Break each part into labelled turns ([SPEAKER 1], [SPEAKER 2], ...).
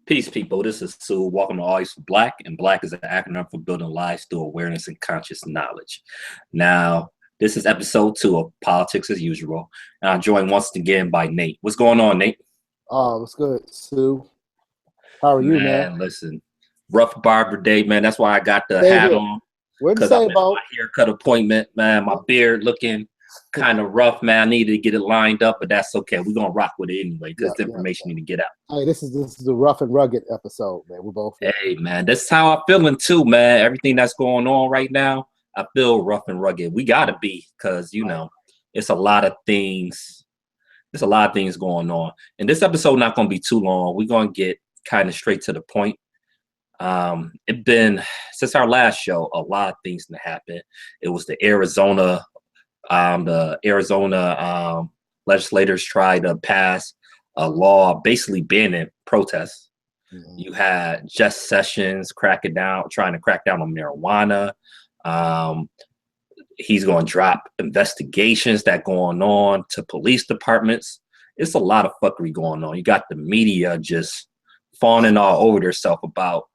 [SPEAKER 1] Peace, people. This is Sue. Welcome to Always for Black, and Black is an acronym for building lives through awareness and conscious knowledge. Now, this is episode 2 of Politics as Usual, and I'm joined once again by Nate. What's going on, Nate?
[SPEAKER 2] What's good, Sue? How are you, man?
[SPEAKER 1] Man, listen, rough barber day, man. That's why I got the
[SPEAKER 2] Same
[SPEAKER 1] hat
[SPEAKER 2] here.
[SPEAKER 1] on,
[SPEAKER 2] What did you
[SPEAKER 1] because I
[SPEAKER 2] say
[SPEAKER 1] missed
[SPEAKER 2] about?
[SPEAKER 1] my haircut appointment, man. My beard looking kind of rough, man. I needed to get it lined up, but that's okay. We're going to rock with it anyway, because the information need to get out.
[SPEAKER 2] Hey, this is a rough and rugged episode, man. We're both.
[SPEAKER 1] Hey, man, that's how I'm feeling too, man. Everything that's going on right now, I feel rough and rugged. We got to be, because, you know, it's a lot of things. There's a lot of things going on. And this episode not going to be too long. We're going to get kind of straight to the point. It's been, since our last show, a lot of things that happened. It was the Arizona legislators tried to pass a law basically banning protests. Mm-hmm. You had Jeff Sessions trying to crack down on marijuana. He's going to drop investigations that going on to police departments. It's a lot of fuckery going on. You got the media just fawning all over themselves about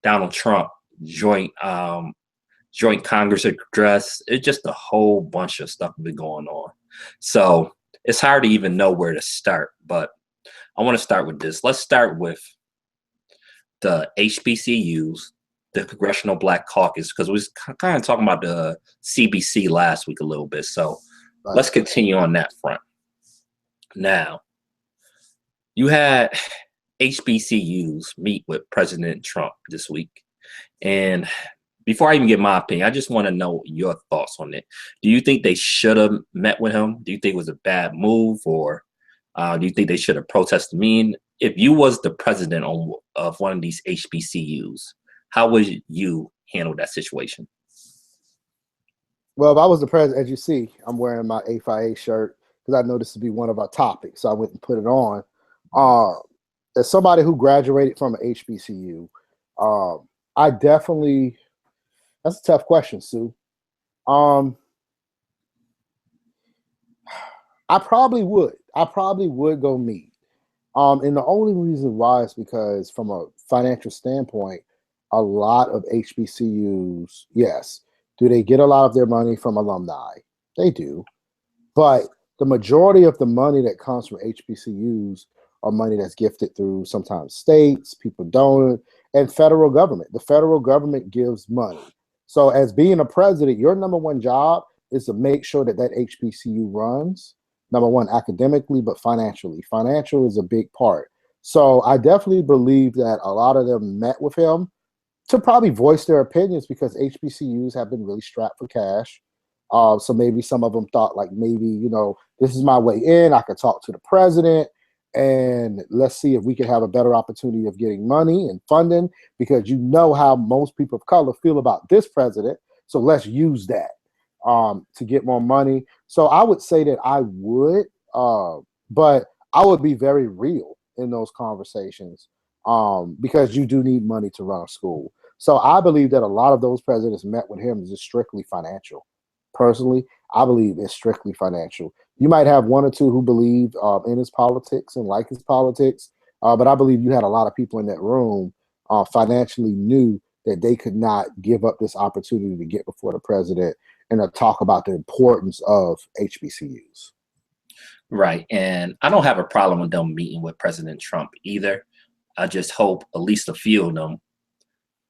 [SPEAKER 1] Donald Trump joint Congress address. It's just a whole bunch of stuff been going on. So it's hard to even know where to start, but I want to start with this. Let's start with the HBCUs, the Congressional Black Caucus, because we was kind of talking about the CBC last week a little bit. So let's continue on that front. Now, you had HBCUs meet with President Trump this week. And before I even get my opinion, I just want to know your thoughts on it. Do you think they should have met with him? Do you think it was a bad move, or do you think they should have protested? I mean, if you was the president of one of these HBCUs, how would you handle that situation?
[SPEAKER 2] Well, if I was the president, as you see, I'm wearing my A5A shirt because I know this would be one of our topics, so I went and put it on. As somebody who graduated from an HBCU, I definitely. That's a tough question, Sue. I probably would. I probably would go meet. And the only reason why is because from a financial standpoint, a lot of HBCUs, yes, do they get a lot of their money from alumni? They do. But the majority of the money that comes from HBCUs are money that's gifted through sometimes states, people donate, and federal government. The federal government gives money. So as being a president, your number one job is to make sure that HBCU runs, number one, academically, but financially. Financial is a big part. So I definitely believe that a lot of them met with him to probably voice their opinions because HBCUs have been really strapped for cash. So maybe some of them thought like, maybe, this is my way in. I could talk to the president. And let's see if we can have a better opportunity of getting money and funding, because you know how most people of color feel about this president. So let's use that to get more money. So I would say that I would, but I would be very real in those conversations because you do need money to run a school. So I believe that a lot of those presidents met with him is just strictly financial. Personally, I believe it's strictly financial. You might have one or two who believe in his politics and like his politics, but I believe you had a lot of people in that room financially knew that they could not give up this opportunity to get before the president and to talk about the importance of HBCUs.
[SPEAKER 1] Right. And I don't have a problem with them meeting with President Trump either. I just hope at least a few of them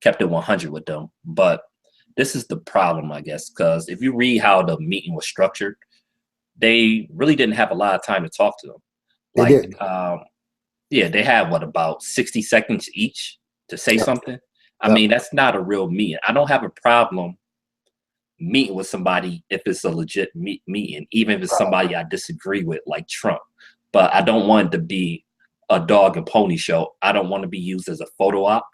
[SPEAKER 1] kept it 100 with them. But this is the problem, I guess, because if you read how the meeting was structured, they really didn't have a lot of time to talk to them. They had about 60 seconds each to say something. I mean, that's not a real meeting. I don't have a problem meeting with somebody if it's a legit meeting, even if it's somebody I disagree with, like Trump. But I don't want it to be a dog and pony show. I don't want to be used as a photo op.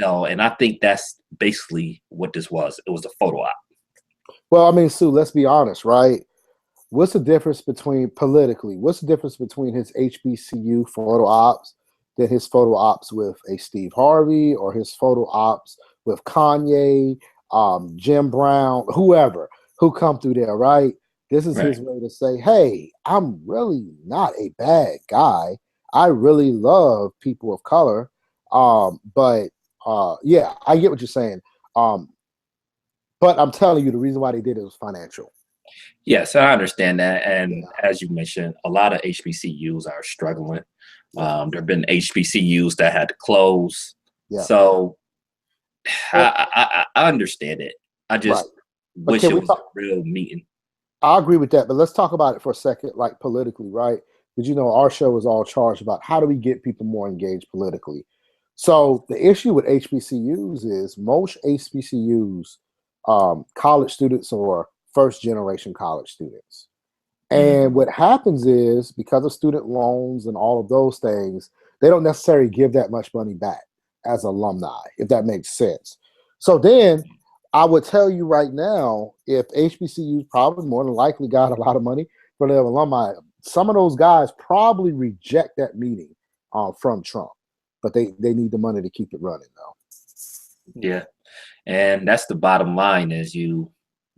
[SPEAKER 1] No, and I think that's basically what this was. It was a photo op.
[SPEAKER 2] Well, I mean, Sue, let's be honest, right? What's the difference between what's the difference between his HBCU photo ops than his photo ops with a Steve Harvey or his photo ops with Kanye, Jim Brown, whoever who come through there, right? This is his way to say, hey, I'm really not a bad guy. I really love people of color. But yeah, I get what you're saying. Um, but I'm telling you, the reason why they did it was financial.
[SPEAKER 1] Yes, I understand that. And
[SPEAKER 2] Yeah,
[SPEAKER 1] as you mentioned, a lot of HBCUs are struggling. There have been HBCUs that had to close.
[SPEAKER 2] yeah.
[SPEAKER 1] So
[SPEAKER 2] And,
[SPEAKER 1] I understand it. I
[SPEAKER 2] right.
[SPEAKER 1] just
[SPEAKER 2] But
[SPEAKER 1] wish
[SPEAKER 2] can
[SPEAKER 1] it
[SPEAKER 2] we
[SPEAKER 1] was a
[SPEAKER 2] talk?
[SPEAKER 1] real meeting.
[SPEAKER 2] I agree with that, but let's talk about it for a second, like politically, right? Because our show is all charged about how do we get people more engaged politically. So the issue with HBCUs is most HBCUs, college students or first generation college students. And
[SPEAKER 1] Mhm.
[SPEAKER 2] what happens is because of student loans and all of those things, they don't necessarily give that much money back as alumni, if that makes sense. So then I would tell you right now, if HBCUs probably more than likely got a lot of money for their alumni, some of those guys probably reject that meeting from Trump, but they need the money to keep it running though.
[SPEAKER 1] Yeah. And that's the bottom line is you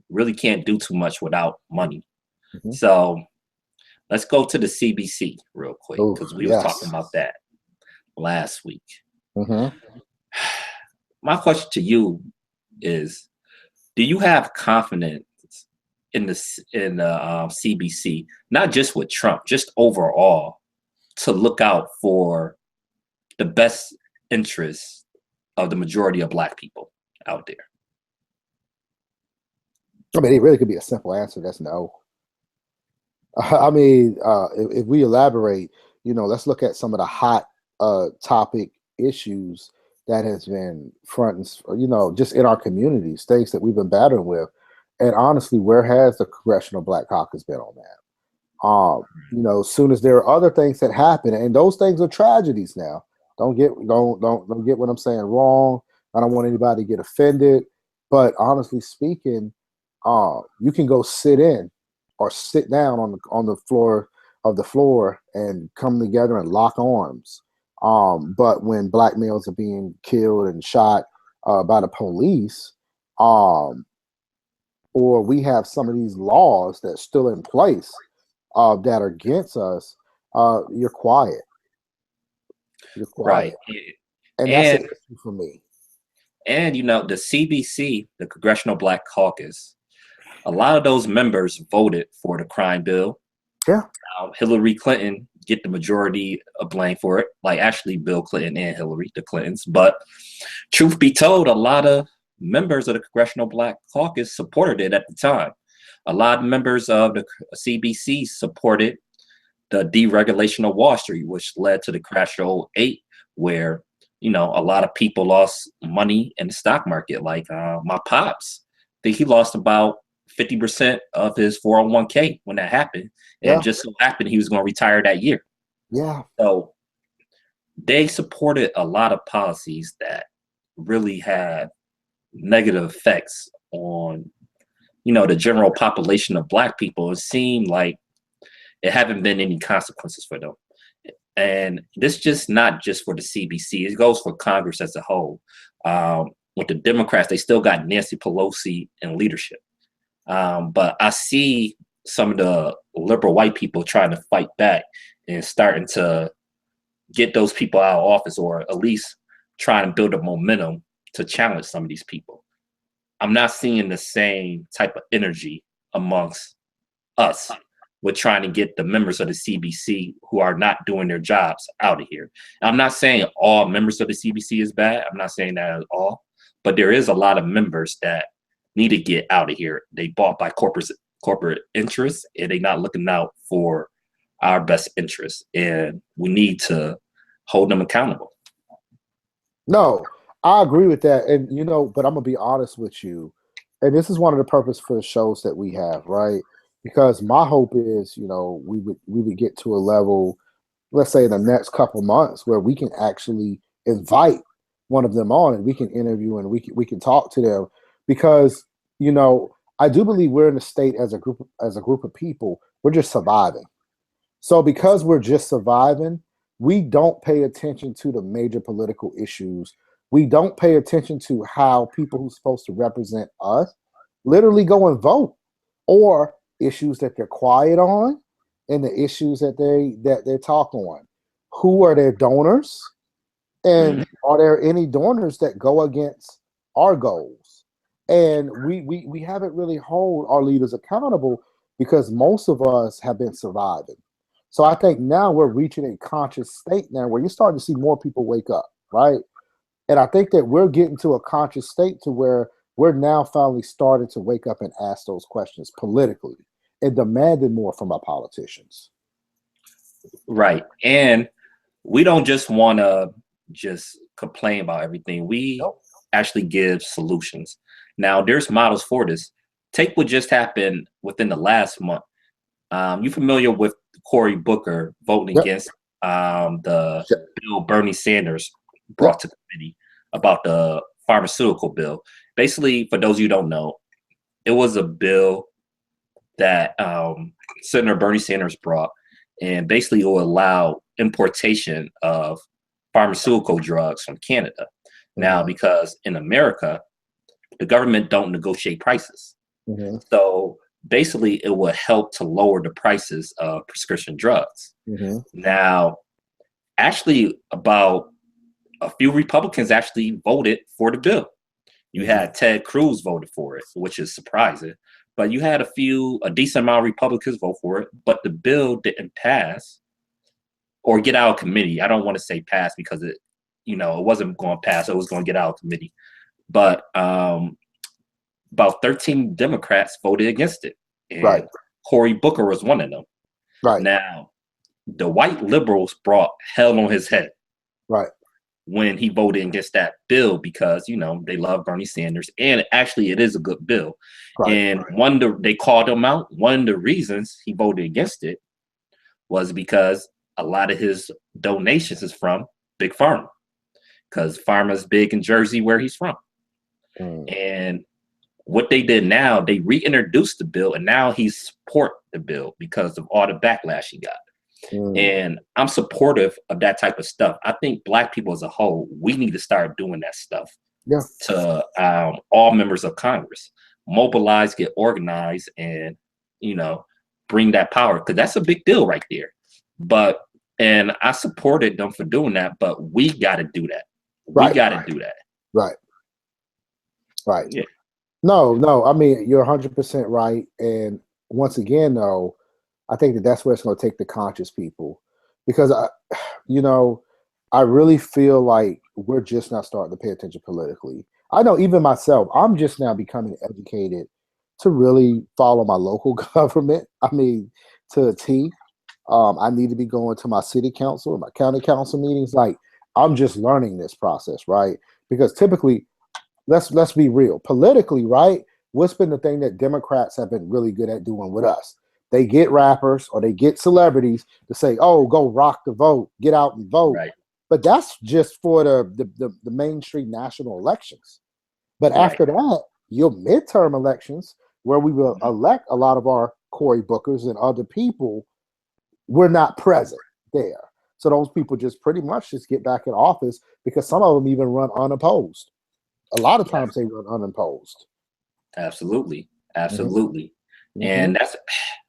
[SPEAKER 1] really can't do too much without money.
[SPEAKER 2] Hmm.
[SPEAKER 1] So let's go to the CBC real quick
[SPEAKER 2] Oh
[SPEAKER 1] because we was talking
[SPEAKER 2] yes.
[SPEAKER 1] about that last week.
[SPEAKER 2] Hmm.
[SPEAKER 1] My question to you is, do you have confidence in the CBC, not just with Trump, just overall, to look out for the best interests of the majority of Black people out there?
[SPEAKER 2] I mean, it really could be a simple answer. That's no. I mean, if we elaborate, let's look at some of the hot topic issues that has been front and just in our communities, things that we've been battling with. And honestly, where has the Congressional Black Caucus been on that? As soon as there are other things that happen, and those things are tragedies now. Don't get what I'm saying wrong. I don't want anybody to get offended, but honestly speaking, you can go sit in or sit down on the floor and come together and lock arms. But when black males are being killed and shot by the police, um, or we have some of these laws that's still in place that are against us, you're quiet. You're
[SPEAKER 1] Right.
[SPEAKER 2] quiet, and that's an
[SPEAKER 1] And
[SPEAKER 2] issue for me.
[SPEAKER 1] the CBC, the Congressional Black Caucus, a lot of those members voted for the crime bill.
[SPEAKER 2] Yeah,
[SPEAKER 1] Hillary Clinton get the majority of blame for it, like actually Bill Clinton and Hillary, the Clintons. But truth be told, a lot of members of the Congressional Black Caucus supported it at the time. A lot of members of the CBC supported the deregulation of Wall Street, which led to the crash of '08, where a lot of people lost money in the stock market. Like my pops, I think he lost about 50% of his 401k when that happened, and
[SPEAKER 2] yeah,
[SPEAKER 1] just so happened he was going to retire that year.
[SPEAKER 2] yeah.
[SPEAKER 1] So they supported a lot of policies that really had negative effects on the general population of Black people. It seemed like it haven't been any consequences for them. And this just not just for the CBC, it goes for Congress as a whole. With the Democrats, they still got Nancy Pelosi in leadership. But I see some of the liberal white people trying to fight back and starting to get those people out of office, or at least trying to build a momentum to challenge some of these people. I'm not seeing the same type of energy amongst us with trying to get the members of the CBC who are not doing their jobs out of here. I'm not saying all members of the CBC is bad. I'm not saying that at all. But there is a lot of members that need to get out of here. They bought by corporate interests, and they're not looking out for our best interests. And we need to hold them accountable.
[SPEAKER 2] No, I agree with that. And but I'm gonna be honest with you. And this is one of the purpose for the shows that we have, right? Because my hope is, we would get to a level, let's say in the next couple months, where we can actually invite one of them on and we can interview and we can talk to them. Because, I do believe we're in a state as a group of people, we're just surviving. So because we're just surviving, we don't pay attention to the major political issues. We don't pay attention to how people who's supposed to represent us literally go and vote, or issues that they're quiet on and the issues that they talk on. who are their donors, and
[SPEAKER 1] Mhm.
[SPEAKER 2] are there any donors that go against our goals? And we haven't really hold our leaders accountable because most of us have been surviving. So I think now we're reaching a conscious state now where you're starting to see more people wake up, right? And I think that we're getting to a conscious state to where we're now finally starting to wake up and ask those questions politically and demanding more from our politicians.
[SPEAKER 1] Right. And we don't just want to just complain about everything. We
[SPEAKER 2] Nope.
[SPEAKER 1] actually give solutions. Now, there's models for this. Take what just happened within the last month. You familiar with Cory Booker voting
[SPEAKER 2] Yep.
[SPEAKER 1] against the
[SPEAKER 2] Yep.
[SPEAKER 1] bill Bernie Sanders
[SPEAKER 2] Yep.
[SPEAKER 1] brought to the committee about the pharmaceutical bill? Basically, for those of you who don't know, it was a bill that Senator Bernie Sanders brought, and basically it will allow importation of pharmaceutical drugs from Canada. Now,
[SPEAKER 2] Mhm.
[SPEAKER 1] because in America, the government don't negotiate prices.
[SPEAKER 2] Mhm.
[SPEAKER 1] So basically it will help to lower the prices of prescription drugs.
[SPEAKER 2] Mhm.
[SPEAKER 1] Now, actually about a few Republicans actually voted for the bill. You
[SPEAKER 2] Mhm.
[SPEAKER 1] had Ted Cruz voted for it, which is surprising. But you had a decent amount of Republicans vote for it, but the bill didn't pass or get out of committee. I don't want to say pass because it wasn't going to pass. It was going to get out of committee. But about 13 Democrats voted against it,
[SPEAKER 2] Right.
[SPEAKER 1] and Cory Booker was one of them.
[SPEAKER 2] Right.
[SPEAKER 1] Now, the white liberals brought hell on his head
[SPEAKER 2] Right.
[SPEAKER 1] when he voted against that bill because they love Bernie Sanders, and actually it is a good bill.
[SPEAKER 2] Right.
[SPEAKER 1] And they called him out. One of the reasons he voted against it was because a lot of his donations is from Big Pharma, because Pharma's big in Jersey where he's from.
[SPEAKER 2] Mm.
[SPEAKER 1] And what they did now, they reintroduced the bill, and now he support the bill because of all the backlash he got.
[SPEAKER 2] Mm.
[SPEAKER 1] And I'm supportive of that type of stuff. I think Black people as a whole, we need to start doing that stuff
[SPEAKER 2] Yeah.
[SPEAKER 1] to all members of Congress. Mobilize, get organized, and bring that power, because that's a big deal right there. And I supported them for doing that, but we got to do that. We
[SPEAKER 2] Right.
[SPEAKER 1] got to do that.
[SPEAKER 2] Right. Right.
[SPEAKER 1] Yeah.
[SPEAKER 2] No. I mean, you're 100% right. And once again, though, I think that that's where it's going to take the conscious people, because you know, I really feel like we're just not starting to pay attention politically. I know even myself, I'm just now becoming educated to really follow my local government. I mean, to a T. I need to be going to my city council and my county council meetings. Like, I'm just learning this process, right? Because typically, let's be real. Politically, right? What's been the thing that Democrats have been really good at doing with us? They get rappers or they get celebrities to say, "Oh, go rock the vote, get out and vote."
[SPEAKER 1] Right.
[SPEAKER 2] But that's just for the mainstream national elections. But
[SPEAKER 1] Right.
[SPEAKER 2] after that, your midterm elections, where we will
[SPEAKER 1] Mhm.
[SPEAKER 2] elect a lot of our Cory Bookers and other people, we're not present there. So those people just pretty much just get back in office because some of them even run unopposed. A lot of
[SPEAKER 1] Yes.
[SPEAKER 2] times they run unopposed.
[SPEAKER 1] Absolutely.
[SPEAKER 2] Hmm.
[SPEAKER 1] Absolutely.
[SPEAKER 2] Hmm.
[SPEAKER 1] And that's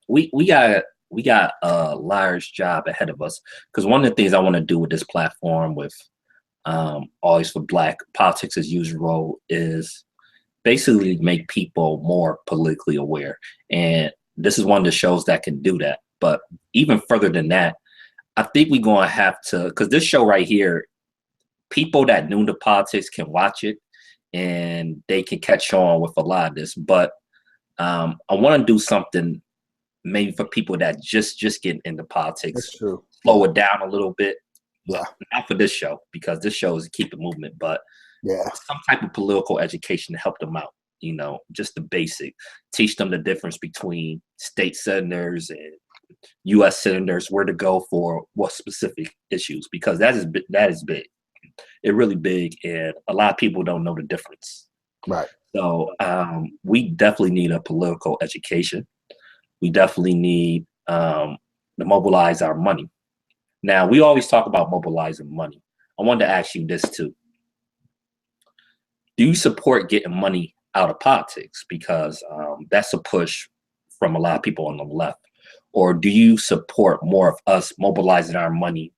[SPEAKER 1] we got a large job ahead of us, because one of the things I want to do with this platform with Always for Black Politics as Usual is basically make people more politically aware. And this is one of the shows that can do that. But even further than that, I think we're going to have to, because this show right here, people that new to politics can watch it and they can catch on with a lot of this. But I want to do something maybe for people that just getting into
[SPEAKER 2] That's
[SPEAKER 1] politics,
[SPEAKER 2] true.
[SPEAKER 1] slow
[SPEAKER 2] Yeah.
[SPEAKER 1] it down a little bit.
[SPEAKER 2] Yeah.
[SPEAKER 1] Not for this show, because this show is keep it movement, but
[SPEAKER 2] Yeah.
[SPEAKER 1] some type of political education to help them out. Just the basic, teach them the difference between state senators and U.S. senators, where to go for what specific issues, because that is big. It really big, and a lot of people don't know the difference.
[SPEAKER 2] Right.
[SPEAKER 1] So we definitely need a political education. We definitely need to mobilize our money. Now, we always talk about mobilizing money. I wanted to ask you this too. Do you support getting money out of politics? Because that's a push from a lot of people on the left. Or do you support more of us mobilizing our money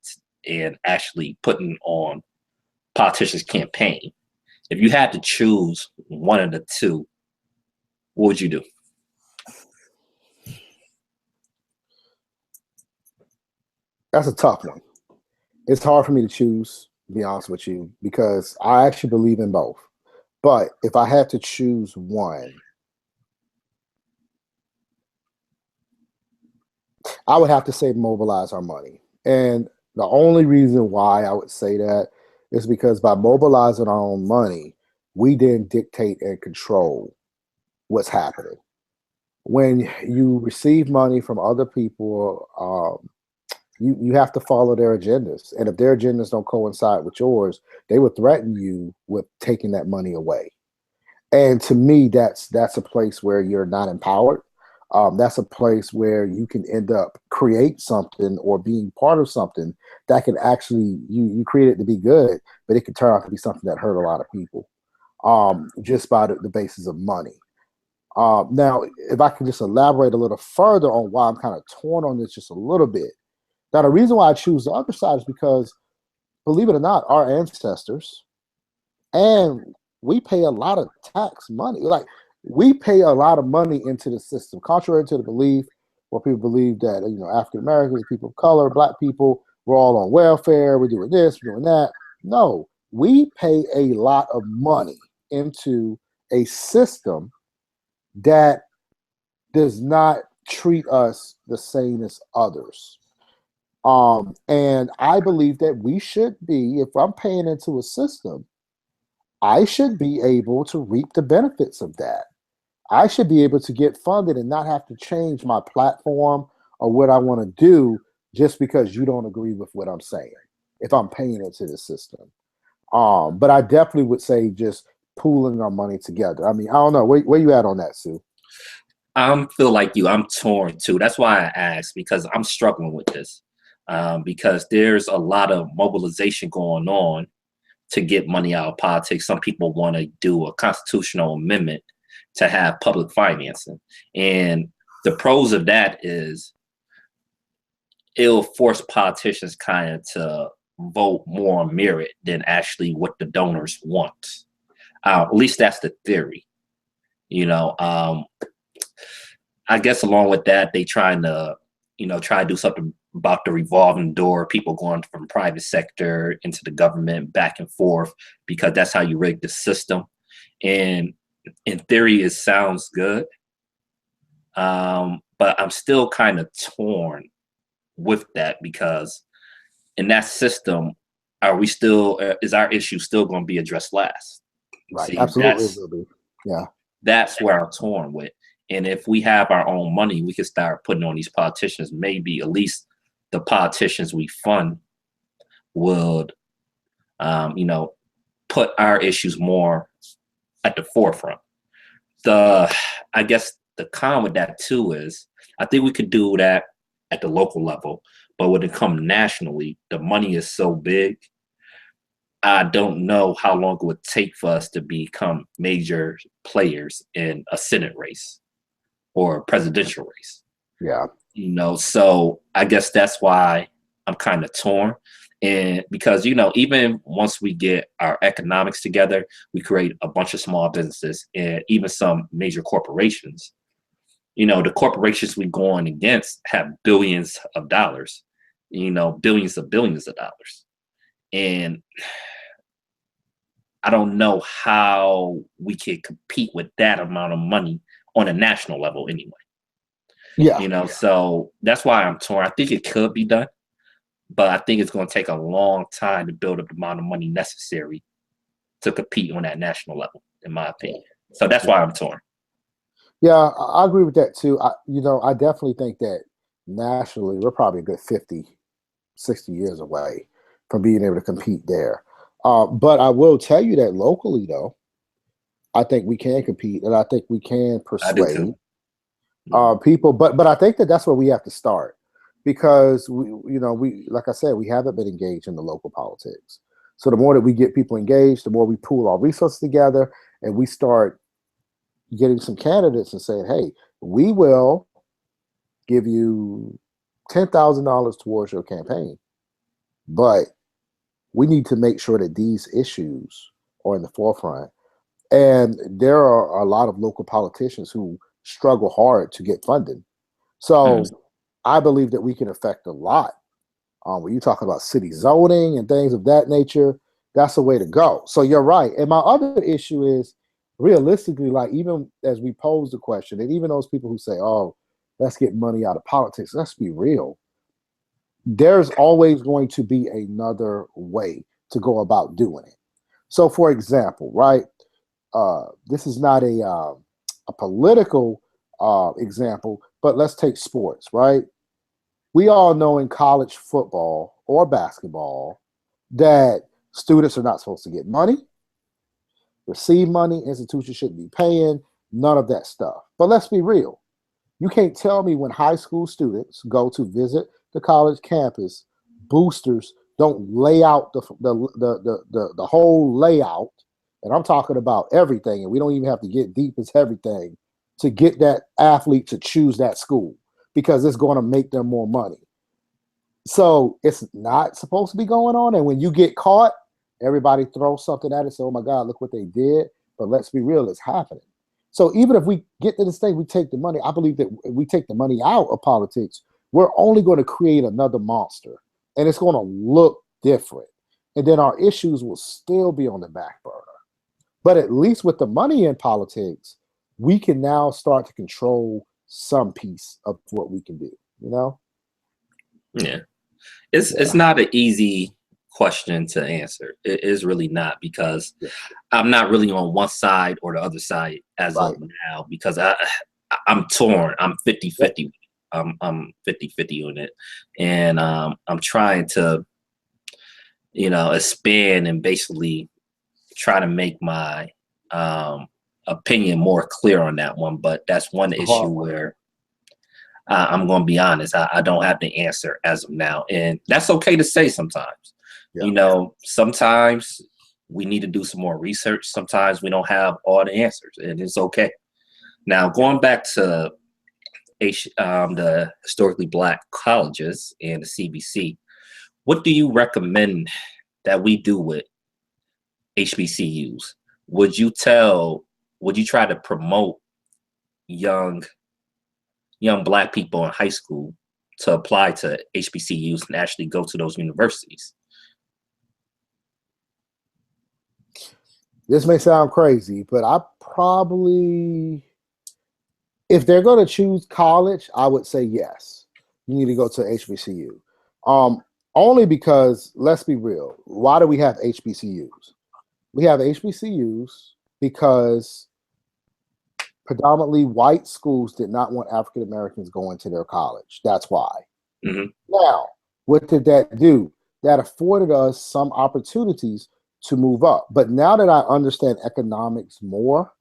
[SPEAKER 1] in actually putting on politicians' campaign. If you had to choose one of the two, what would you do?
[SPEAKER 2] That's a tough one. It's hard for me to choose, to be honest with you, because I actually believe in both. But if I had to choose one, I would have to say mobilize our money. And the only reason why I would say that is because by mobilizing our own money, we then dictate and control what's happening. When you receive money from other people, you have to follow their agendas. And if their agendas don't coincide with yours, they will threaten you with taking that money away. And to me, that's a place where you're not empowered. That's a place where you can end up create something or being part of something that can actually you create it to be good, but it can turn out to be something that hurt a lot of people just by the basis of money. Now, if I can just elaborate a little further on why I'm kind of torn on this just a little bit. Now, the reason why I choose the other side is because, believe it or not, our ancestors and we pay a lot of tax money. Like we pay a lot of money into the system, contrary to the belief where people believe that African Americans, people of color, Black people, we're all on welfare, we're doing this, we're doing that. No, we pay a lot of money into a system that does not treat us the same as others. And I believe that we should be, if I'm paying into a system, I should be able to reap the benefits of that. I should be able to get funded and not have to change my platform or what I want to do just because you don't agree with what I'm saying if I'm paying into the system. But I definitely would say just pooling our money together. I mean, I don't know. Where you at on that, Sue?
[SPEAKER 1] I feel like you. I'm torn too. That's why I asked, because I'm struggling with this. Because there's a lot of mobilization going on to get money out of politics. Some people want to do a constitutional amendment to have public financing. And the pros of that is it'll force politicians kind of to vote more on merit than actually what the donors want. At least that's the theory. I guess along with that, they trying to, try to do something about the revolving door, people going from private sector into the government back and forth, because that's how you rig the system. And in theory, it sounds good. But I'm still kind of torn with that, because in that system, is our issue still going to be addressed last?
[SPEAKER 2] Right.
[SPEAKER 1] See,
[SPEAKER 2] Absolutely, it will be. Yeah.
[SPEAKER 1] That's where I'm torn with. And if we have our own money, we can start putting on these politicians. Maybe at least the politicians we fund would, put our issues more at the forefront. I guess the con with that too is I think we could do that at the local level, but when it comes nationally, the money is so big. I don't know how long it would take for us to become major players in a Senate race or a presidential race.
[SPEAKER 2] Yeah.
[SPEAKER 1] So I guess that's why I'm kind of torn. And because, even once we get our economics together, we create a bunch of small businesses and even some major corporations. The corporations we go on against have billions of dollars, billions of dollars. And I don't know how we can compete with that amount of money on a national level anyway.
[SPEAKER 2] Yeah.
[SPEAKER 1] So that's why I'm torn. I think it could be done, but I think it's going to take a long time to build up the amount of money necessary to compete on that national level, in my opinion. So that's why I'm torn.
[SPEAKER 2] Yeah, I agree with that too. I definitely think that nationally, we're probably a good 50, 60 years away from being able to compete there. But I will tell you that locally, though, I think we can compete, and I think we can
[SPEAKER 1] I do
[SPEAKER 2] persuade
[SPEAKER 1] too.
[SPEAKER 2] people. But I think that's where we have to start, because we like I said, we haven't been engaged in the local politics. So the more that we get people engaged, the more we pool our resources together, and we start getting some candidates and saying, "Hey, we will give you $10,000 towards your campaign." but we need to make sure that these issues are in the forefront. And there are a lot of local politicians who struggle hard to get funding. So
[SPEAKER 1] Mm.
[SPEAKER 2] I believe that we can affect a lot. When you're talking about city zoning and things of that nature, that's the way to go. So you're right. And my other issue is realistically, like even as we pose the question, and even those people who say, oh, let's get money out of politics, let's be real. There's always going to be another way to go about doing it. So, for example, right, this is not a political example, but let's take sports, right? We all know in college football or basketball that students are not supposed to get money, receive money, institutions shouldn't be paying, none of that stuff. But let's be real. You can't tell me when high school students go to visit the college campus, boosters don't lay out the whole layout, and I'm talking about everything, and we don't even have to get deep as everything to get that athlete to choose that school because it's going to make them more money. So it's not supposed to be going on. And when you get caught, everybody throws something at it. So, oh my God, look what they did. But let's be real, it's happening. So even if we get to this thing, we take the money. I believe that if we take the money out of politics, we're only going to create another monster. And it's going to look different. And then our issues will still be on the back burner. But at least with the money in politics, we can now start to control some piece of what we can do, you know?
[SPEAKER 1] Yeah. It's not an easy question to answer. It is really not, because I'm not really on one side or the other side as
[SPEAKER 2] Right.
[SPEAKER 1] of now, because I'm torn. I'm 50-50. I'm 50-50 on it. And I'm trying to, expand and basically try to make my opinion more clear on that one. But that's one
[SPEAKER 2] It's a
[SPEAKER 1] issue
[SPEAKER 2] hard one.
[SPEAKER 1] where I'm going to be honest. I don't have the answer as of now. And that's okay to say sometimes.
[SPEAKER 2] Yeah.
[SPEAKER 1] Sometimes we need to do some more research. Sometimes we don't have all the answers, and it's okay. Now, going back to the historically Black colleges and the CBC, what do you recommend that we do with HBCUs? Would you try to promote young Black people in high school to apply to HBCUs and actually go to those universities?
[SPEAKER 2] This may sound crazy, but I probably, if they're going to choose college, I would say yes. You need to go to HBCU. Only because, let's be real, why do we have HBCUs? We have HBCUs because predominantly white schools did not want African Americans going to their college. That's why.
[SPEAKER 1] Mm-hmm.
[SPEAKER 2] Now, what did that do? That afforded us some opportunities to move up. But now that I understand economics more,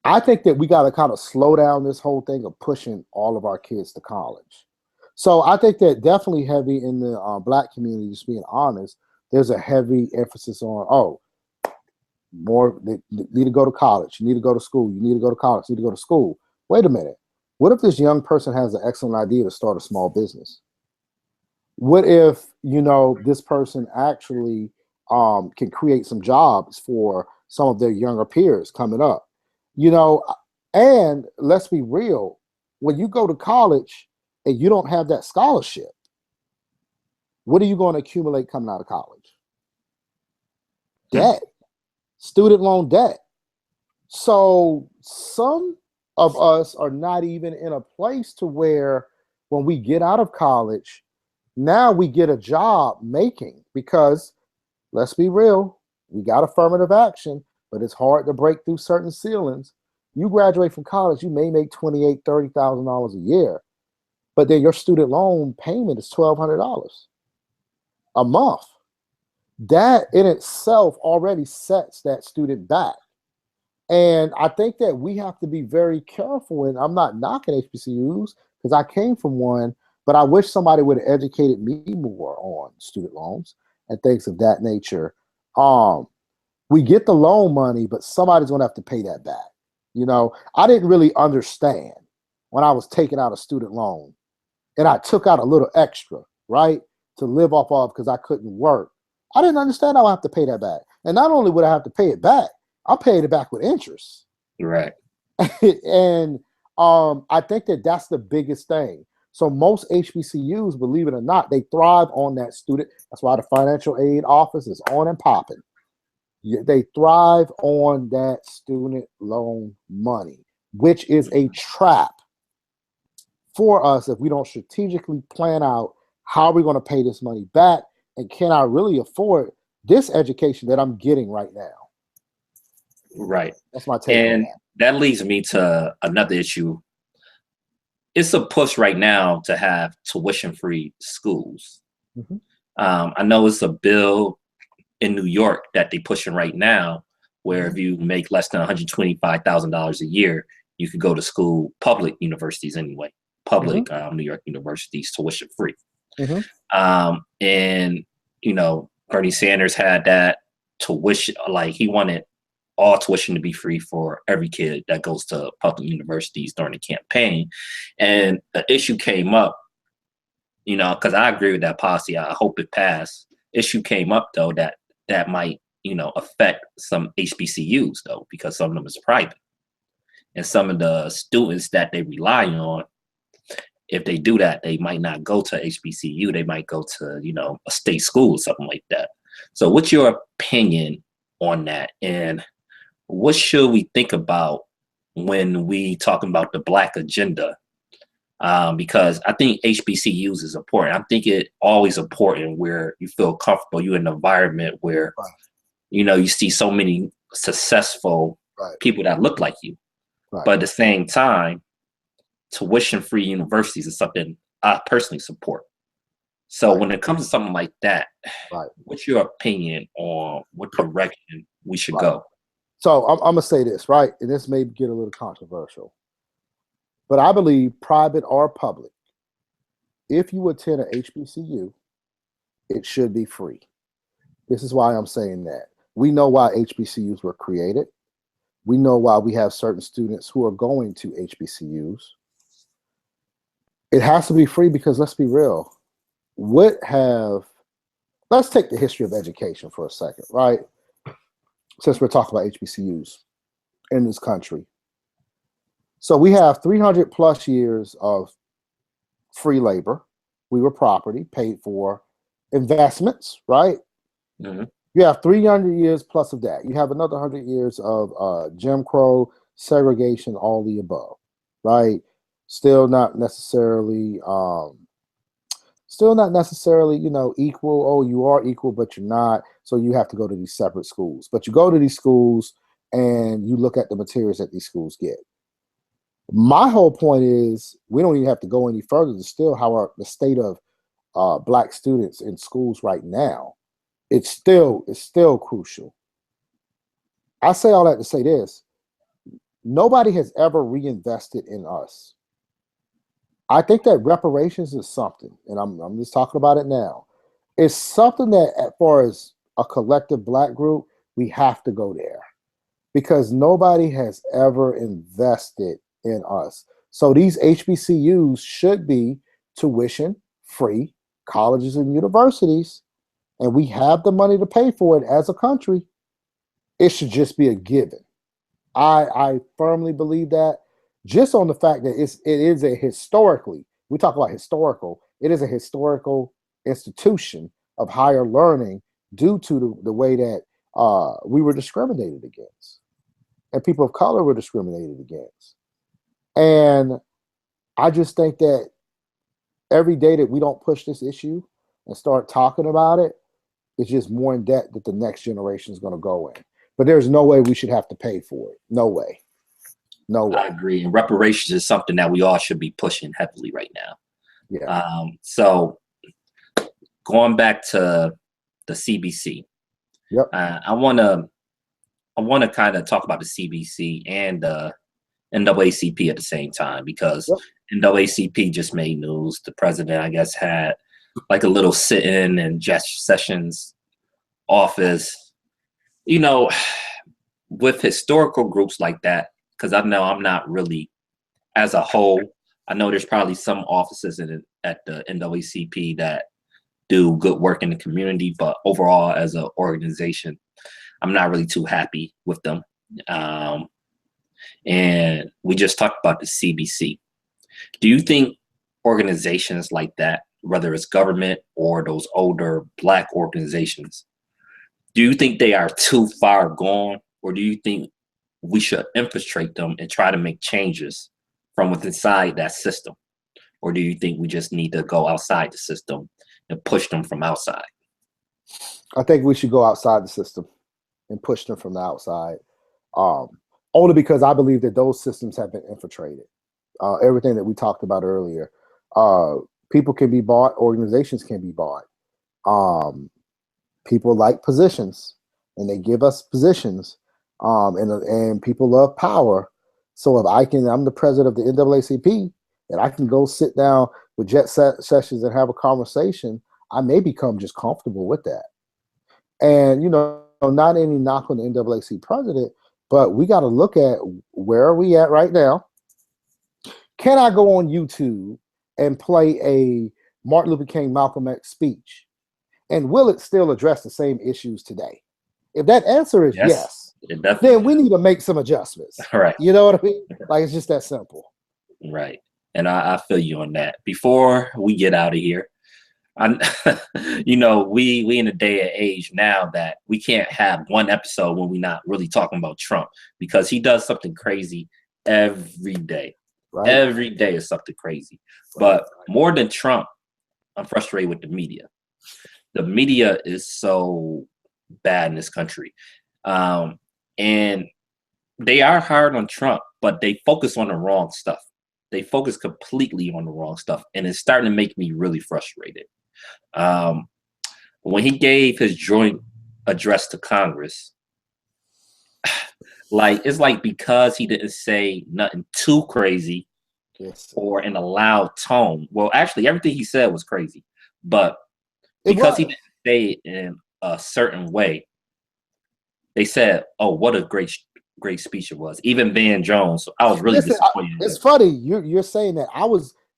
[SPEAKER 2] I think that we got to kind of slow down this whole thing of pushing all of our kids to college. So I think that definitely heavy in the Black community, just being honest, there's a heavy emphasis on, they need to go to college. You need to go to school. You need to go to college. You need to go to school. Wait a minute. What if this young person has an excellent idea to start a small business? What if, this person actually can create some jobs for some of their younger peers coming up? And let's be real, when you go to college and you don't have that scholarship, what are you going to accumulate coming out of college? Debt, student loan debt. So some of us are not even in a place to where when we get out of college, now we get a job making, because let's be real, we got affirmative action, but it's hard to break through certain ceilings. You graduate from college, you may make $28,000, $30,000 a year, but then your student loan payment is $1,200 a month. That in itself already sets that student back. And I think that we have to be very careful. And I'm not knocking HBCUs because I came from one, but I wish somebody would have educated me more on student loans and things of that nature. We get the loan money, but somebody's going to have to pay that back. I didn't really understand when I was taking out a student loan and I took out a little extra, right? to live off of because I couldn't work. I didn't understand how I have to pay that back. And not only would I have to pay it back, I paid it back with interest.
[SPEAKER 1] Right.
[SPEAKER 2] And I think that that's the biggest thing. So most HBCUs, believe it or not, they thrive on that student. That's why the financial aid office is on and popping. They thrive on that student loan money, which is a trap for us if we don't strategically plan out how we're going to pay this money back, and can I really afford this education that I'm getting right now?
[SPEAKER 1] Right.
[SPEAKER 2] That's my take on
[SPEAKER 1] And that leads me to another issue. It's a push right now to have tuition-free schools.
[SPEAKER 2] Mm-hmm.
[SPEAKER 1] I know it's a bill in New York that they're pushing right now, where if you make less than $125,000 a year, you could go to school, public universities anyway, public New York universities, tuition-free. And, you know, Bernie Sanders had that tuition, like he wanted all tuition to be free for every kid that goes to public universities during the campaign. And the issue came up, you know, because I agree with that policy. I hope it passed. Issue came up, though, that might, you know, affect some HBCUs, though, because some of them is private. And some of the students that they rely on, if they do that, they might not go to HBCU. They might go to, you know, a state school or something like that. So what's your opinion on that? And what should we think about when we talking about the Black agenda? Because I think HBCUs is important. I think it always important where you feel comfortable. You're in an environment where, you know, you see so many successful people that look like you. But at the same time, tuition-free universities is something I personally support. So when it comes to something like that, what's your opinion on what direction we should go?
[SPEAKER 2] So I'm going to say this, right? And this may get a little controversial. But I believe private or public, if you attend an HBCU, it should be free. This is why I'm saying that. We know why HBCUs were created. We know why we have certain students who are going to HBCUs. It has to be free because, let's be real, let's take the history of education for a second, right? Since we're talking about HBCUs in this country. So we have 300 plus years of free labor. We were property, paid for, investments, right? You have 300 years plus of that. You have another 100 years of Jim Crow, segregation, all the above, right? Still not necessarily, you know, equal. Oh, you are equal, but you're not. So you have to go to these separate schools. But you go to these schools and you look at the materials that these schools get. My whole point is we don't even have to go any further to still how the state of Black students in schools right now. It's still crucial. I say all that to say this. Nobody has ever reinvested in us. I think that reparations is something, and I'm just talking about it now. It's something that, as far as a collective Black group, we have to go there because nobody has ever invested in us. So these HBCUs should be tuition-free colleges and universities, and we have the money to pay for it as a country. It should just be a given. I firmly believe that, just on the fact that it is a historically, we talk about historical, it is a historical institution of higher learning due to the way that we were discriminated against and people of color were discriminated against. And I just think that every day that we don't push this issue and start talking about it, it's just more in debt that the next generation is going to go in. But there's no way we should have to pay for it. No way. No way.
[SPEAKER 1] I agree. And reparations is something that we all should be pushing heavily right now.
[SPEAKER 2] Yeah.
[SPEAKER 1] So going back to the CBC,
[SPEAKER 2] yep.
[SPEAKER 1] I want to kind of talk about the CBC and the NAACP at the same time, because NAACP just made news. The president, I guess, had like a little sit-in in Jeff Sessions' office. You know, with historical groups like that, because I know I'm not really, as a whole, I know there's probably some offices at the NAACP that do good work in the community, but overall as an organization, I'm not really too happy with them. And we just talked about the CBC. Do you think organizations like that, whether it's government or those older Black organizations, do you think they are too far gone, or do you think we should infiltrate them and try to make changes from within inside that system? Or do you think we just need to go outside the system and push them from outside?
[SPEAKER 2] I think we should go outside the system and push them from the outside. Only because I believe that those systems have been infiltrated. Everything that we talked about earlier. People can be bought, organizations can be bought. People like positions, and they give us positions. And people love power. So if I'm the president of the NAACP, and I can go sit down with Jet Sessions and have a conversation, I may become just comfortable with that. And, not any knock on the NAACP president, but we got to look at where are we at right now. Can I go on YouTube and play a Martin Luther King, Malcolm X speech? And will it still address the same issues today? If that answer is yes, then we need to make some adjustments.
[SPEAKER 1] Right.
[SPEAKER 2] You know what I mean? Like, it's just that simple.
[SPEAKER 1] Right. And I feel you on that. Before we get out of here, we in a day and age now that we can't have one episode when we're not really talking about Trump, because he does something crazy every day. Right. Every day is something crazy. But more than Trump, I'm frustrated with the media. The media is so bad in this country. And they are hard on Trump, but they focus on the wrong stuff. They focus completely on the wrong stuff. And it's starting to make me really frustrated. When he gave his joint address to Congress, it's like because he didn't say nothing too crazy or in a loud tone. Well, actually, everything he said was crazy. But because he didn't say it in a certain way, they said, "Oh, what a great speech it was." Even Van Jones. I was really disappointed.
[SPEAKER 2] It's funny you're saying that.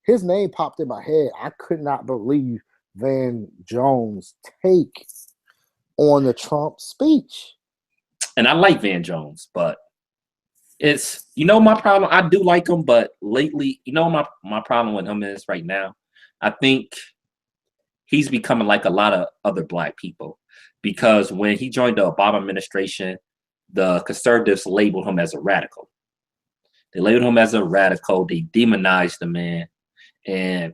[SPEAKER 2] His name popped in my head. I could not believe Van Jones' take on the Trump speech.
[SPEAKER 1] And I like Van Jones, but it's my problem. I do like him, but lately, my problem with him is right now, I think he's becoming like a lot of other Black people, because when he joined the Obama administration, the conservatives labeled him as a radical. They labeled him as a radical. They demonized the man, and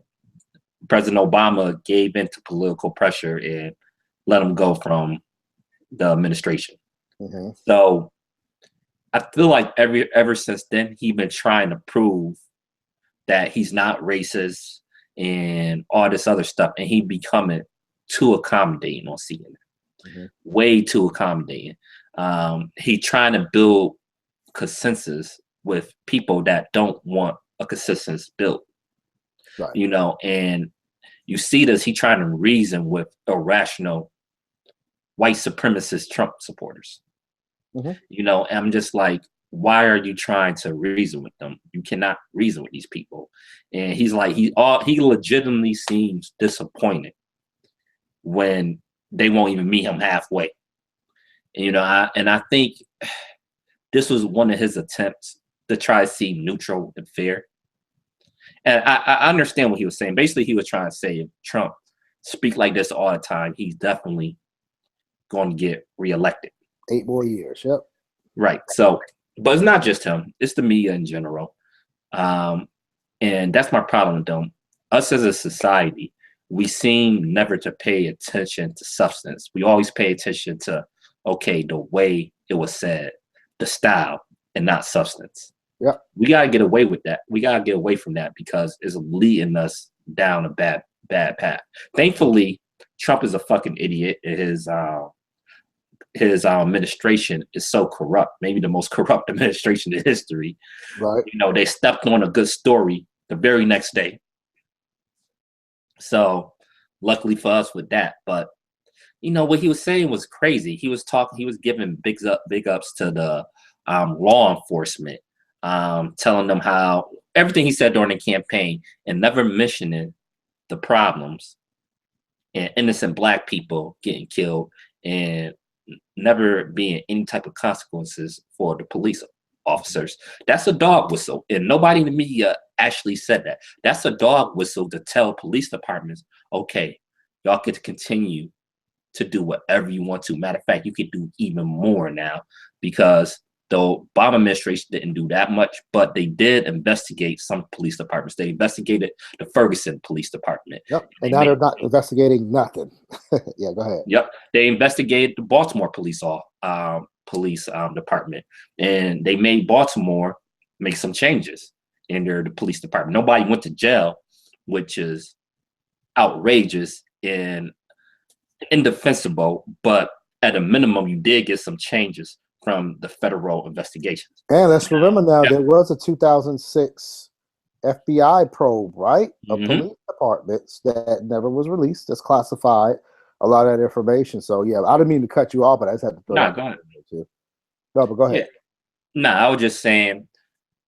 [SPEAKER 1] President Obama gave in to political pressure and let him go from the administration. Mm-hmm. So I feel like ever since then, he's been trying to prove that he's not racist and all this other stuff, and he becoming too accommodating on CNN. Mm-hmm. Way too accommodating. He trying to build consensus with people that don't want a consensus built. Right. And you see this, he trying to reason with irrational white supremacist Trump supporters. Mm-hmm. And I'm just like, why are you trying to reason with them? You cannot reason with these people. And he's like, he legitimately seems disappointed when they won't even meet him halfway. And, I think this was one of his attempts to try to seem neutral and fair. And I understand what he was saying. Basically, he was trying to say, if Trump speak like this all the time, he's definitely going to get reelected.
[SPEAKER 2] 8 more years, yep.
[SPEAKER 1] Right. So, but it's not just him. It's the media in general. And that's my problem with them. Us as a society, we seem never to pay attention to substance. We always pay attention to, the way it was said, the style, and not substance.
[SPEAKER 2] Yeah,
[SPEAKER 1] we gotta get away with that. We gotta get away from that because it's leading us down a bad path. Thankfully, Trump is a fucking idiot. His administration is so corrupt, maybe the most corrupt administration in history.
[SPEAKER 2] Right.
[SPEAKER 1] They stepped on a good story the very next day. So, luckily for us with that, but what he was saying was crazy. He was giving big ups to the law enforcement. Telling them how everything he said during the campaign and never mentioning the problems and innocent black people getting killed and never being any type of consequences for the police officers. That's a dog whistle. And nobody in the media actually said that. That's a dog whistle to tell police departments, okay, y'all get to continue to do whatever you want to. Matter of fact, you could do even more now because the Obama administration didn't do that much, but they did investigate some police departments. They investigated the Ferguson Police Department.
[SPEAKER 2] Yep. And now they're not investigating nothing. Yeah, go ahead.
[SPEAKER 1] Yep. They investigated the Baltimore police department, and they made Baltimore make some changes in the police department. Nobody went to jail, which is outrageous and indefensible, but at a minimum, you did get some changes from the federal investigations.
[SPEAKER 2] And let's remember now, there was a 2006 FBI probe, right? Of police departments that never was released. That's classified, a lot of that information. So yeah, I didn't mean to cut you off, but I just had to throw that
[SPEAKER 1] go ahead.
[SPEAKER 2] Too. No, but go ahead.
[SPEAKER 1] Yeah. I was just saying,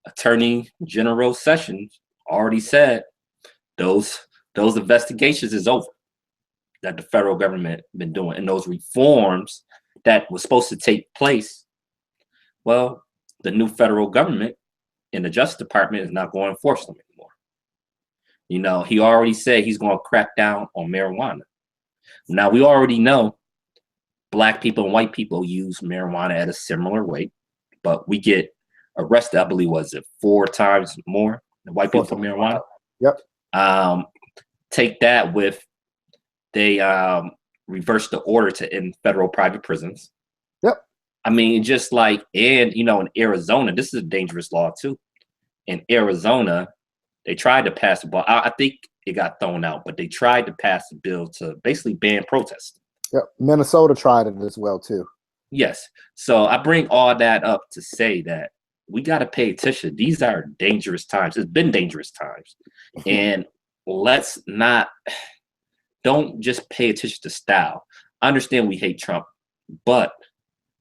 [SPEAKER 1] Attorney General Sessions already said those investigations is over that the federal government been doing, and those reforms that was supposed to take place. Well, the new federal government and the Justice Department is not going to enforce them anymore. You know, he already said he's going to crack down on marijuana. Now, we already know black people and white people use marijuana at a similar rate, but we get arrested, I believe, was it 4 times more than white people for marijuana?
[SPEAKER 2] Yep.
[SPEAKER 1] Take that with they reversed the order to end federal private prisons.
[SPEAKER 2] Yep.
[SPEAKER 1] I mean, just like, and you know, in Arizona, this is a dangerous law too. In Arizona, they tried to pass a bill. I think it got thrown out, but they tried to pass a bill to basically ban protesting.
[SPEAKER 2] Yep. Minnesota tried it as well too.
[SPEAKER 1] Yes. So I bring all that up to say that we got to pay attention. These are dangerous times. It's been dangerous times. And let's not, don't just pay attention to style. I understand we hate Trump, but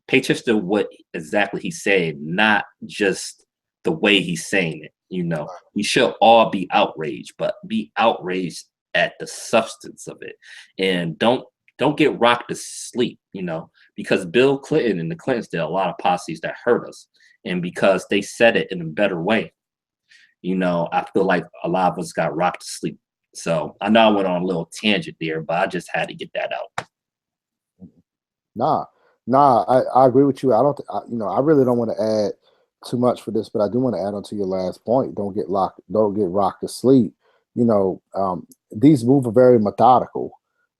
[SPEAKER 1] pay attention to what exactly he's saying, not just the way he's saying it. You know, we should all be outraged, but be outraged at the substance of it. And don't get rocked to sleep, you know, because Bill Clinton and the Clintons did a lot of policies that hurt us. And because they said it in a better way, you know, I feel like a lot of us got rocked to sleep. So I know I went on a little tangent there, but I just had to get that out.
[SPEAKER 2] Nah, I agree with you. I really don't want to add too much for this, but I do want to add on to your last point. Don't get rocked to sleep. You know, these moves are very methodical.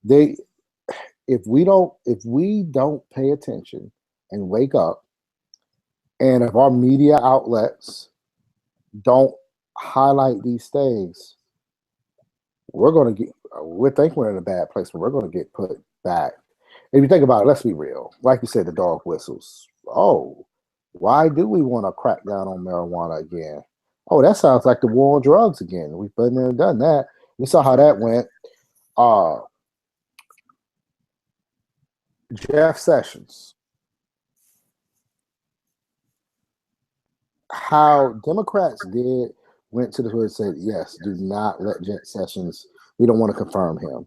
[SPEAKER 2] If we don't pay attention and wake up, and if our media outlets don't highlight these things, we think we're in a bad place, but we're going to get put back. If you think about it, let's be real. Like you said, the dog whistles. Oh, why do we want to crack down on marijuana again? Oh, that sounds like the war on drugs again. We've been there and done that. We saw how that went. Jeff Sessions. How Democrats went to the hood and said, yes, do not let Jeff Sessions, we don't want to confirm him.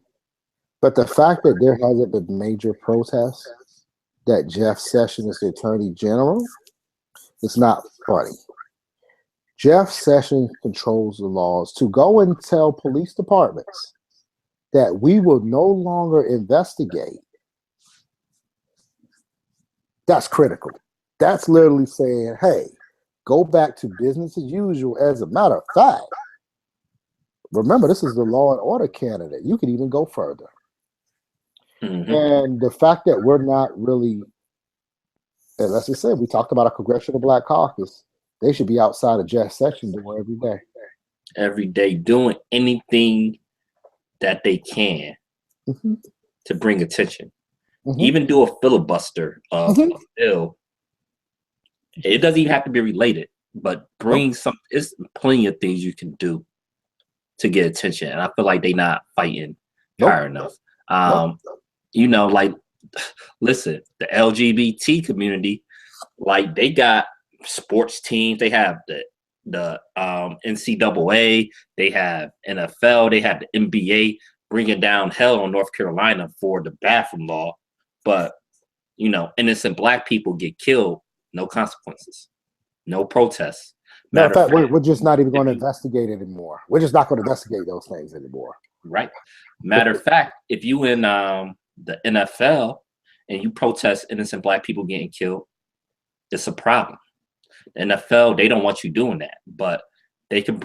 [SPEAKER 2] But the fact that there hasn't been major protests, that Jeff Sessions is the Attorney General, it's not funny. Jeff Sessions controls the laws to go and tell police departments that we will no longer investigate. That's critical. That's literally saying, hey, go back to business as usual. As a matter of fact, remember, this is the law and order candidate. You could even go further. And the fact that we're not really, and let's just say, we talked about a Congressional Black Caucus, they should be outside of Jeff Sessions doing every day.
[SPEAKER 1] Every day, doing anything that they can to bring attention. Even do a filibuster of a bill. It doesn't even have to be related, but bring some. There's plenty of things you can do to get attention, and I feel like they're not fighting hard enough. You know, like, listen, the LGBT community, like, they got sports teams. They have the NCAA. They have NFL. They have the NBA. bringing down hell on North Carolina for the bathroom law, but innocent Black people get killed, no consequences, no protests.
[SPEAKER 2] Matter of fact, we're just not even going to investigate it anymore. We're just not going to investigate those things anymore.
[SPEAKER 1] Right. Matter of fact, if you in the NFL and you protest innocent Black people getting killed, it's a problem. The NFL, they don't want you doing that, but they can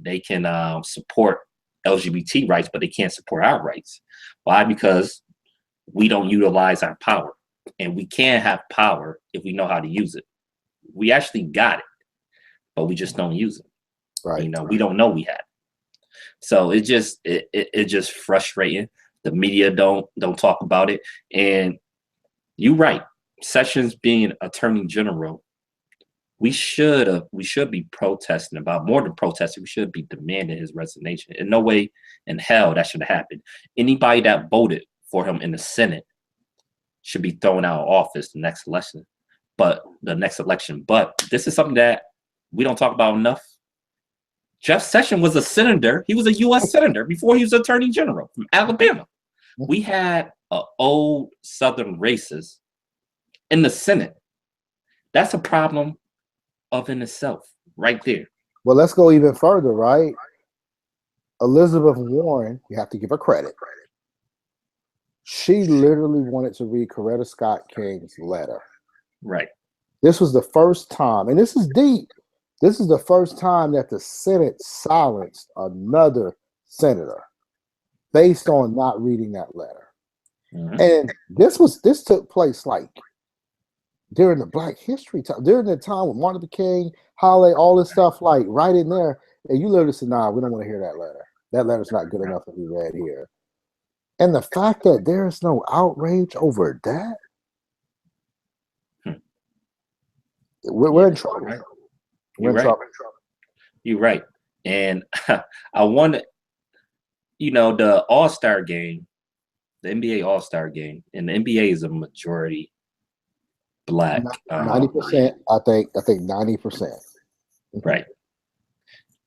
[SPEAKER 1] they can support LGBT rights, but they can't support our rights. Why? Because we don't utilize our power, and we can have power if we know how to use it. We actually got it, but we just don't use it.
[SPEAKER 2] Right.
[SPEAKER 1] We don't know we have it. So it's just frustrating. The media don't talk about it. And you're right. Sessions being Attorney General, we should be protesting about more than protesting. We should be demanding his resignation. In no way in hell that should have happened. Anybody that voted for him in the Senate should be thrown out of office the next election. But this is something that we don't talk about enough. Jeff Sessions was a senator. He was a U.S. senator before he was Attorney General from Alabama. We had an old Southern racist in the Senate. That's a problem of in itself, right there.
[SPEAKER 2] Well, let's go even further, right? Elizabeth Warren, you have to give her credit. She literally wanted to read Coretta Scott King's letter.
[SPEAKER 1] Right.
[SPEAKER 2] This was the first time, and this is deep. This is the first time that the Senate silenced another senator based on not reading that letter. Mm-hmm. And this took place like during the Black History time, during the time with Martin Luther King, Holiday, all this stuff, like right in there. And you literally said, "Nah, we don't want to hear that letter. That letter's not good enough to be read here." And the fact that there is no outrage over that, we're in trouble.
[SPEAKER 1] Right. You're right. You're right. And I wonder, the All-Star game, the NBA All-Star game, and the NBA is a majority Black.
[SPEAKER 2] 90%, I think 90%.
[SPEAKER 1] Right.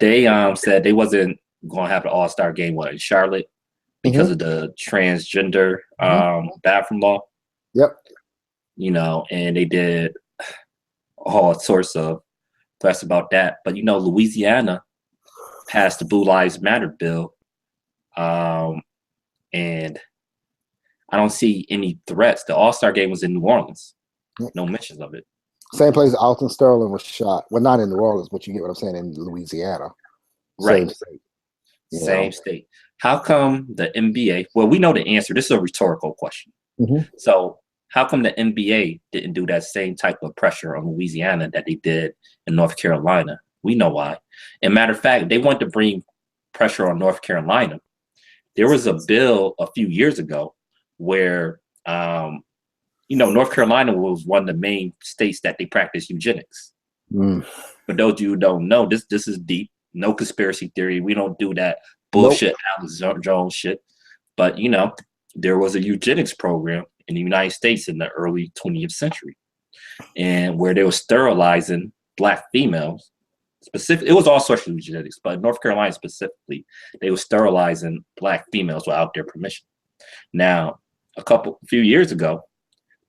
[SPEAKER 1] They said they wasn't going to have the All-Star game in Charlotte because of the transgender bathroom law.
[SPEAKER 2] Yep.
[SPEAKER 1] And they did all sorts of threats about that. But Louisiana passed the Blue Lives Matter bill, and I don't see any threats. The All-Star game was in New Orleans. No mentions of it.
[SPEAKER 2] Same place Alton Sterling was shot. Well, not in New Orleans, but you get what I'm saying, in Louisiana.
[SPEAKER 1] Right. Same state. How come the NBA? Well, we know the answer. This is a rhetorical question. So how come the NBA didn't do that same type of pressure on Louisiana that they did in North Carolina? We know why. And matter of fact, they want to bring pressure on North Carolina. There was a bill a few years ago where, North Carolina was one of the main states that they practice eugenics. For those of you who don't know, this is deep. No conspiracy theory. We don't do that bullshit, Alex Jones shit. But, there was a eugenics program in the United States in the early 20th century, and where they were sterilizing Black females. It was all sorts of eugenics, but North Carolina specifically, they were sterilizing Black females without their permission. Now, a few years ago,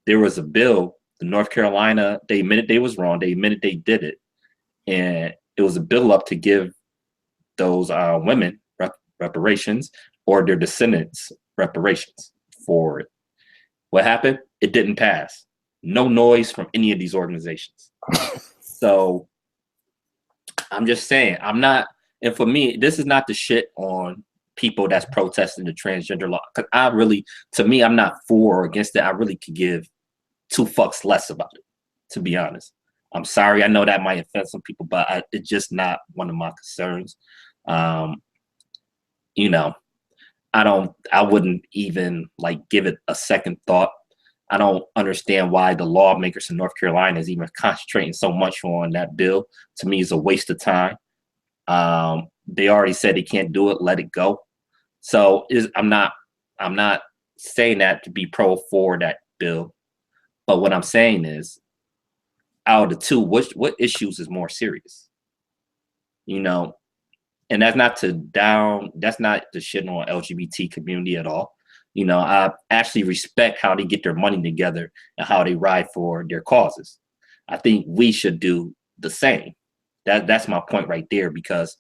[SPEAKER 1] there was a bill. The North Carolina, they admitted they was wrong. They admitted they did it, and it was a bill up to give those women reparations or their descendants reparations for it. What happened? It didn't pass. No noise from any of these organizations. So I'm just saying, and for me, this is not the shit on people that's protesting the transgender law. Because I'm not for or against it. I really could give two fucks less about it, to be honest. I'm sorry. I know that might offend some people, but it's just not one of my concerns. I wouldn't even give it a second thought. I don't understand why the lawmakers in North Carolina is even concentrating so much on that bill. To me, it's a waste of time. They already said they can't do it. Let it go. So I'm not saying that to be pro for that bill. But what I'm saying is, out of the two, what issues is more serious? and that's not to shit on LGBT community at all. You know, I actually respect how they get their money together and how they ride for their causes. I think we should do the same. That's my point right there, because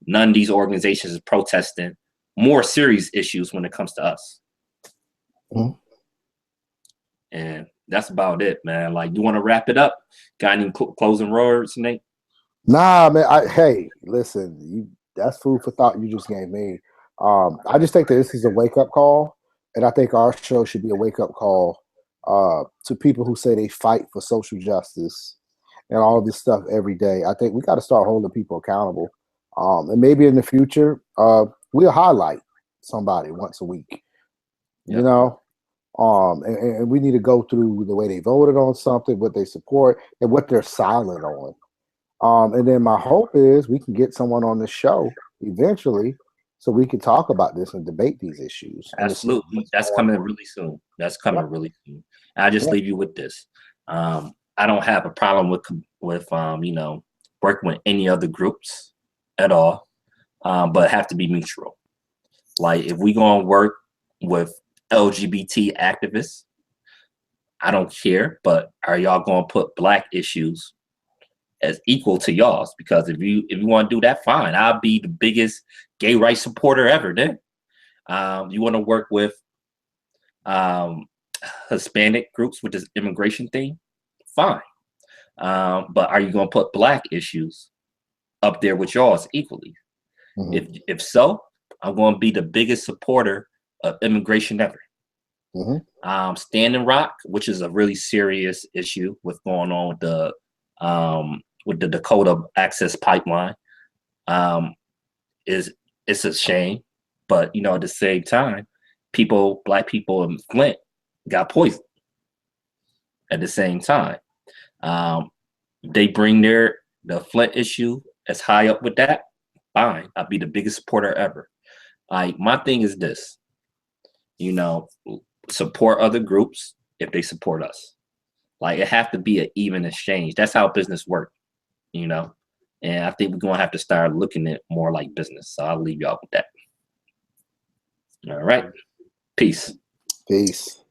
[SPEAKER 1] none of these organizations is protesting more serious issues when it comes to us.
[SPEAKER 2] Mm-hmm.
[SPEAKER 1] And that's about it, man. Like, you want to wrap it up? Got any closing words, Nate?
[SPEAKER 2] Nah, man. Hey, listen, that's food for thought you just gave me. I just think that this is a wake up call, and I think our show should be a wake up call to people who say they fight for social justice and all of this stuff every day. I think we got to start holding people accountable, and maybe in the future, we'll highlight somebody once a week.
[SPEAKER 1] Yep.
[SPEAKER 2] You know, and we need to go through the way they voted on something, what they support, and what they're silent on. And then my hope is we can get someone on the show eventually so we can talk about this and debate these issues.
[SPEAKER 1] Absolutely. That's coming really soon. That's coming really soon. I'll just leave you with this. I don't have a problem with you know, working with any other groups at all, but have to be mutual. Like, if we gonna work with LGBT activists, I don't care, but are y'all gonna put Black issues as equal to y'all's? Because if you want to do that, fine. I'll be the biggest gay rights supporter ever. Then you want to work with Hispanic groups with this immigration thing, fine. But are you going to put Black issues up there with y'all's equally?
[SPEAKER 2] Mm-hmm.
[SPEAKER 1] If so, I'm going to be the biggest supporter of immigration ever.
[SPEAKER 2] Mm-hmm.
[SPEAKER 1] Standing Rock, which is a really serious issue with going on with the Dakota Access Pipeline, it's a shame, but you know, at the same time, Black people in Flint got poisoned. At the same time, they bring the Flint issue as high up with that, fine. I'll be the biggest supporter ever. Like, my thing is this, you know, support other groups if they support us. Like, it have to be an even exchange. That's how business works, you know. And I think we're gonna have to start looking at it more like business. So I'll leave y'all with that. All right. Peace.
[SPEAKER 2] Peace.